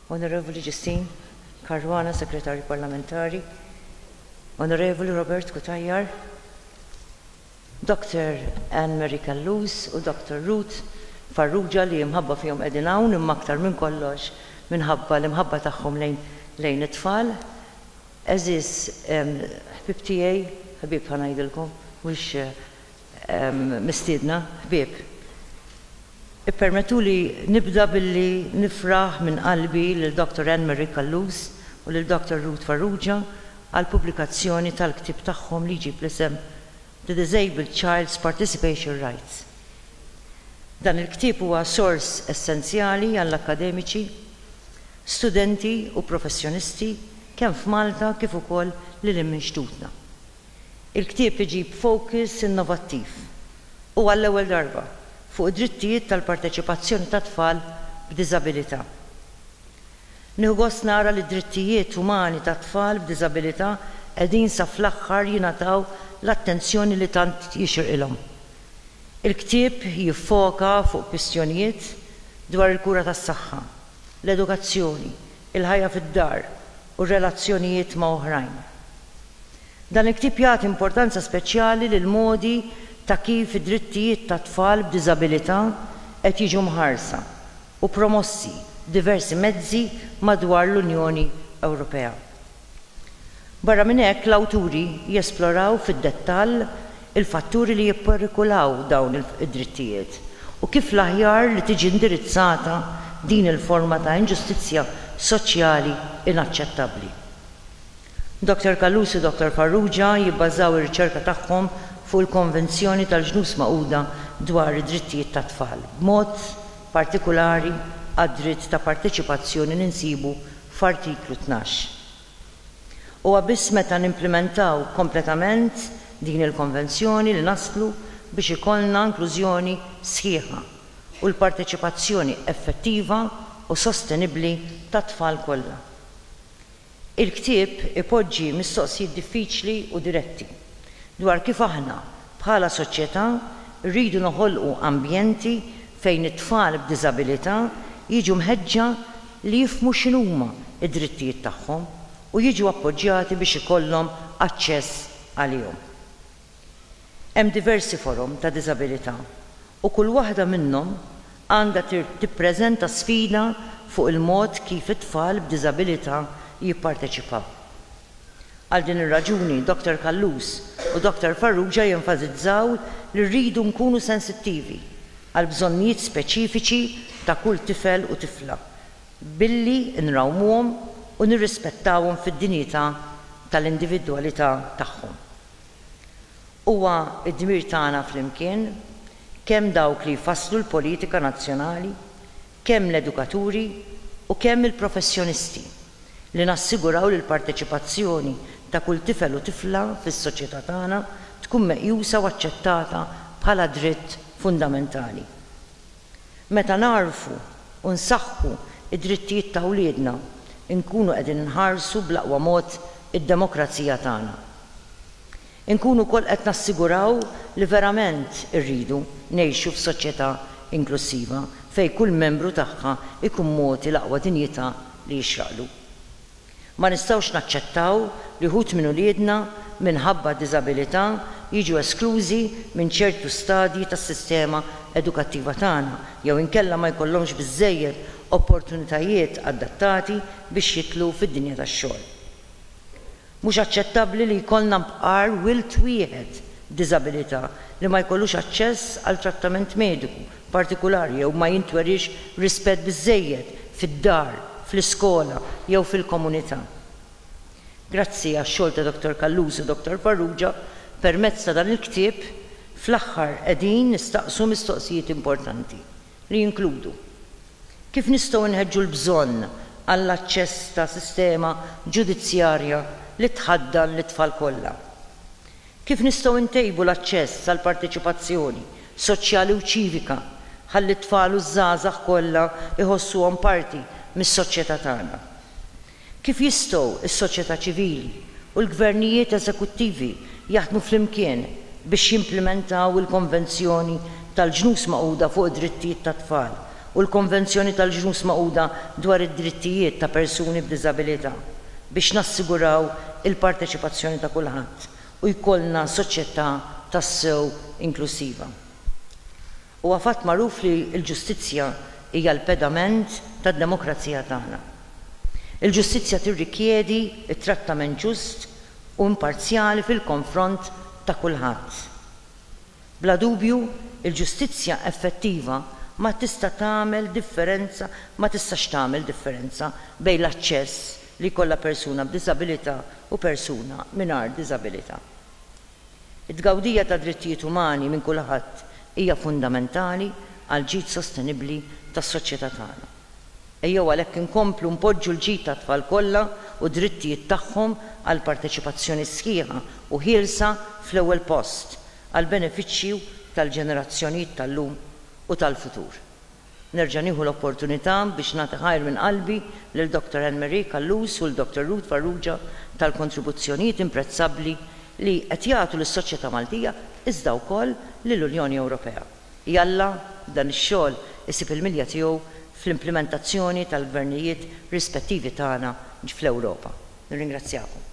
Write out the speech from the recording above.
Onorevoli Justine Caruana, Segretarju Parlamentari, Onorevoli Robert Kutajjar, Dr. Anne-Marie Kallus u Dr. Ruth Farrugia li mħabba fihom qegħdin hawn imma aktar minn kollox minħabba l-imħabba tagħhom lejn it-tfal. Eżis ħbib tiegħi, ħbib ħanajdilkom, mhux mistiedna, ħbib. Ippermettu li nibda billi nifraħ minn qalbi lil Dr. Anne-Marie Kallus u lil Dr. Ruth Farrugia għal pubblikazzjoni tal-ktieb tagħhom li jġib l-isem The Disabled Child's Participation Rights. Dan il-ktieb huwa sors essenzjali għall-akademiċi, studenti u professjonisti kemm f'Malta kif ukoll lil minn xtutna. Il-ktieb iġib fokus innovattiv u għall-ewwel darba fuq id-drittijiet tal-parteċipazzjoni tat-tfal b'diżabilità. Nieħu gost nara li d-drittijiet umani tat-tfal b'diżabilità qegħdin sa fl-aħħar jingħataw l-attenzjoni li tant jixirqilhom. Il-ktieb jiffoka fuq kwistjonijiet dwar il-kura tas-saħħa, l-edukazzjoni, il-ħajja fid-dar u r-relazzjonijiet ma' oħrajn. Dan il-ktieb jagħti importanza speċjali lil modi ta' kif id-drittijiet tat-tfal b'diżabilità qed jiġu mħarsa u promossi diversi mezzi madwar l-Unjoni Ewropea. Barra minn hekk l-awturi jesploraw fid-dettall il-fatturi li jipperikolaw dawn id-drittijiet u kif l-aħjar li tiġi indirizzata din il-forma ta' inġustizzja soċjali inaċċettabbli. Dr. Kallus u Dr. Farrugia jibbażaw ir-riċerka tagħhom fuq il-Konvenzjoni tal-Ġnus Magħquda dwar id-drittijiet tat-tfal, b'mod partikolari għad-dritt ta' parteċipazzjoni li nsibu f'artiklu 12. Huwa biss meta nimplementaw kompletament din il-konvenzjoni li naslu biex ikollna inklużjoni sħiħa u l-parteċipazzjoni effettiva u sostenibbli tat-tfal kollha. Il-ktieb ipoġġi mistoqsijiet diffiċli u diretti dwar kif aħna bħala soċjetà rridu noħolqu ambjenti fejn it-tfal b'diżabilità jiġu mħeġġa li jifhmu x'inhuma id-drittijiet tagħhom u jiġu appoġġjati biex ikollhom aċċess għalihom. Hemm diversi forom ta' diżabilità u kull waħda minnhom għandha tippreżenta sfida fuq il-mod kif it-tfal b'diżabilità jipparteċipaw. Għal din ir-raġuni Dr. Kallus u Dr. Farrugia jenfasizzaw li rridu nkunu sensittivi għal bżonnijiet speċifiċi ta' kull tifel u tifla billi nrawmuhom u nirrispettawhom fid-dinjità tal-individwalità tagħhom. Huwa d-dmir tagħna flimkien kemm dawk li jfasslu l-politika nazzjonali, kemm l-edukaturi u kemm il-professjonisti li nassiguraw li l-parteċipazzjoni ta' kull tifel u tifla fis-soċjetà tagħna tkun meqjusa u aċċettata bħala dritt fundamentali. Meta narfu u nsaħħu id-drittijiet ta' wliedna inkunu qegħdin nħarsu bl-aqwa mod id-demokrazija tagħna. Inkunu wkoll qed nassiguraw li verament irridu ngħixu f'soċjetà inklusiva fejn kull membru tagħha ikun mogħti l-aqwa dinjità li jixraqlu. Ma nistgħux naċċettaw li wħud minn uliedna minħabba diżabilità jiġu esklużi minn ċertu stadji tas-sistema edukattiva tagħna jew inkella ma jkollhomx biżżejjed opportunitajiet adattati biex jitlu fid-dinja tax-xogħol. Mhux aċċettabbli li jkollna bqar wilt wieħed b'diżabilità li ma jkollux aċċess għal trattament mediku partikulari jew ma jintwerix rispett biżżejjed fid-dar, fl-iskola jew fil-komunità. Grazzi għax-xogħol ta' Dr. Kallus u Dr. Farrugia permezz ta' dan il-ktieb fl-aħħar qegħdin nistaqsu mistoqsijiet importanti li jinkludu kif nistgħu nħeġġu l-bżonn għall-aċċess ta' sistema ġudizzjarja li tħaddan lit-tfal kollha. Kif nistgħu ntejbu l-aċċess għall parteċipazzjoni soċjali u ċivika ħalli t-tfal u żgħażagħ kollha iħossuhom parti mis-soċjetà tagħna. Kif jistgħu s-soċjetà ċivili u l-gvernijiet eżekuttivi jaħdmu flimkien biex jimplementaw il-Konvenzjoni tal-Ġnus Magħquda fuq id-drittijiet tat-tfal u l-Konvenzjoni tal-Ġnus Magħquda dwar id-drittijiet ta' persuni b'diżabilità biex nassiguraw il-parteċipazzjoni ta' kulħadd u jkollna soċjetà tassew inklusiva. Huwa fatt magħruf li l-ġustizzja hija l-pedament tad-demokrazija tagħna. Il-ġustizzja tirrikjedi t-trattament ġust u imparzjali fil-konfront ta' kulħadd. Bla dubju, il-ġustizzja effettiva ma tistax tagħmel differenza bejn l-aċċess li jkollha persuna b'diżabilità u persuna mingħajr diżabilità. It-tgawdija ta' drittijiet umani minn kulħadd hija fundamentali għal ġid sostenibbli tas-soċjetà tagħna. Ejjew għalhekk inkomplu npoġġu l-ġid tat-tfal kollha u drittijiet tagħhom għal parteċipazzjoni sħiħa u ħielsa fl-ewwel post għal benefiċċju tal-ġenerazzjonijiet tal-lum u tal-futur. Nerġa' nieħu l-opportunità biex nagħti ħajr minn qalbi lil Dr. Anne-Marie Kallus u l-Dr. Ruth Farrugia tal-kontribuzzjonijiet imprezzabbli li qed jagħtu lis-soċjetà Maltija iżda wkoll lill-Unjoni Ewropea. Jalla dan ix-xogħol isib il-milja tiegħu fl-implementazzjoni tal-gvernijiet rispettivi tagħna fl-Ewropa. Nirringrazzjakom.